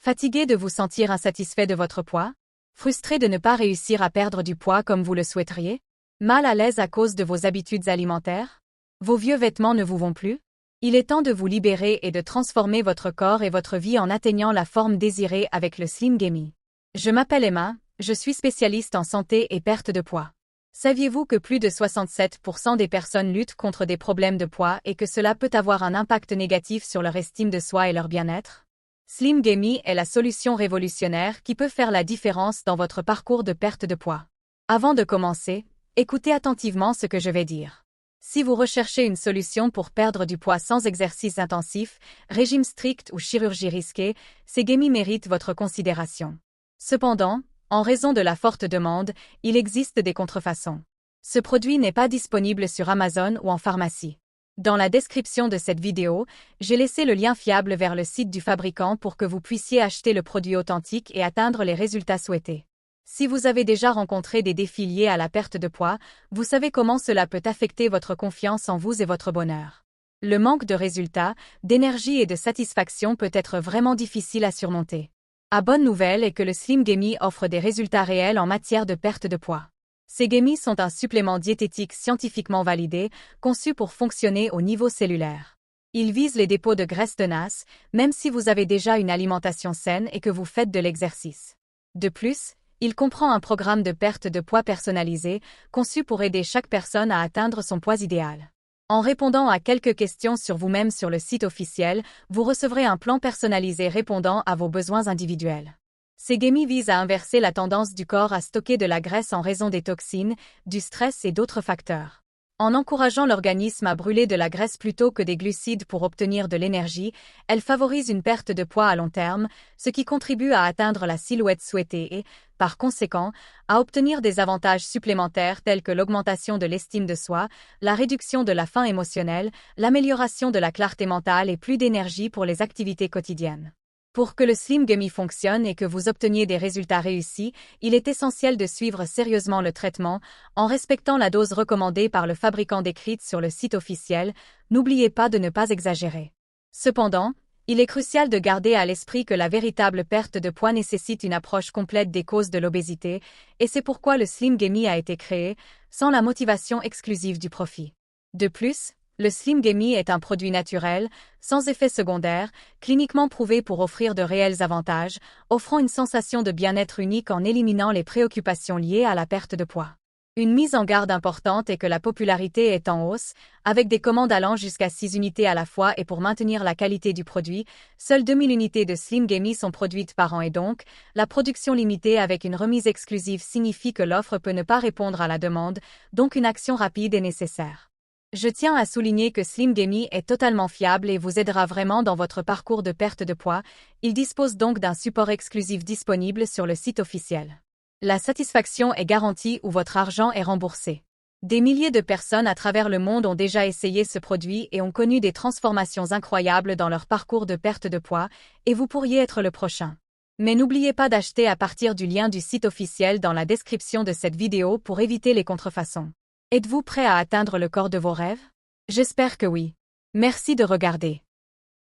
Fatigué de vous sentir insatisfait de votre poids? Frustré de ne pas réussir à perdre du poids comme vous le souhaiteriez? Mal à l'aise à cause de vos habitudes alimentaires? Vos vieux vêtements ne vous vont plus? Il est temps de vous libérer et de transformer votre corps et votre vie en atteignant la forme désirée avec le Slim Gammy. Je m'appelle Emma, je suis spécialiste en santé et perte de poids. Saviez-vous que plus de 67% des personnes luttent contre des problèmes de poids et que cela peut avoir un impact négatif sur leur estime de soi et leur bien-être? Slim Gammy est la solution révolutionnaire qui peut faire la différence dans votre parcours de perte de poids. Avant de commencer, écoutez attentivement ce que je vais dire. Si vous recherchez une solution pour perdre du poids sans exercice intensif, régime strict ou chirurgie risquée, ces Gammy méritent votre considération. Cependant, en raison de la forte demande, il existe des contrefaçons. Ce produit n'est pas disponible sur Amazon ou en pharmacie. Dans la description de cette vidéo, j'ai laissé le lien fiable vers le site du fabricant pour que vous puissiez acheter le produit authentique et atteindre les résultats souhaités. Si vous avez déjà rencontré des défis liés à la perte de poids, vous savez comment cela peut affecter votre confiance en vous et votre bonheur. Le manque de résultats, d'énergie et de satisfaction peut être vraiment difficile à surmonter. La bonne nouvelle est que le Slim Gammy offre des résultats réels en matière de perte de poids. Ces Gammy sont un supplément diététique scientifiquement validé, conçu pour fonctionner au niveau cellulaire. Il vise les dépôts de graisse tenace, même si vous avez déjà une alimentation saine et que vous faites de l'exercice. De plus, il comprend un programme de perte de poids personnalisé, conçu pour aider chaque personne à atteindre son poids idéal. En répondant à quelques questions sur vous-même sur le site officiel, vous recevrez un plan personnalisé répondant à vos besoins individuels. Ces Gammy visent à inverser la tendance du corps à stocker de la graisse en raison des toxines, du stress et d'autres facteurs. En encourageant l'organisme à brûler de la graisse plutôt que des glucides pour obtenir de l'énergie, elles favorisent une perte de poids à long terme, ce qui contribue à atteindre la silhouette souhaitée et, par conséquent, à obtenir des avantages supplémentaires tels que l'augmentation de l'estime de soi, la réduction de la faim émotionnelle, l'amélioration de la clarté mentale et plus d'énergie pour les activités quotidiennes. Pour que le Slim Gammy fonctionne et que vous obteniez des résultats réussis, il est essentiel de suivre sérieusement le traitement, en respectant la dose recommandée par le fabricant décrite sur le site officiel. N'oubliez pas de ne pas exagérer. Cependant, il est crucial de garder à l'esprit que la véritable perte de poids nécessite une approche complète des causes de l'obésité, et c'est pourquoi le Slim Gammy a été créé, sans la motivation exclusive du profit. De plus, le Slim Gammy est un produit naturel, sans effets secondaires, cliniquement prouvé pour offrir de réels avantages, offrant une sensation de bien-être unique en éliminant les préoccupations liées à la perte de poids. Une mise en garde importante est que la popularité est en hausse, avec des commandes allant jusqu'à 6 unités à la fois et pour maintenir la qualité du produit, seules 2000 unités de Slim Gammy sont produites par an et donc, la production limitée avec une remise exclusive signifie que l'offre peut ne pas répondre à la demande, donc une action rapide est nécessaire. Je tiens à souligner que Slim Gammy est totalement fiable et vous aidera vraiment dans votre parcours de perte de poids. Il dispose donc d'un support exclusif disponible sur le site officiel. La satisfaction est garantie ou votre argent est remboursé. Des milliers de personnes à travers le monde ont déjà essayé ce produit et ont connu des transformations incroyables dans leur parcours de perte de poids, et vous pourriez être le prochain. Mais n'oubliez pas d'acheter à partir du lien du site officiel dans la description de cette vidéo pour éviter les contrefaçons. Êtes-vous prêt à atteindre le corps de vos rêves? J'espère que oui. Merci de regarder.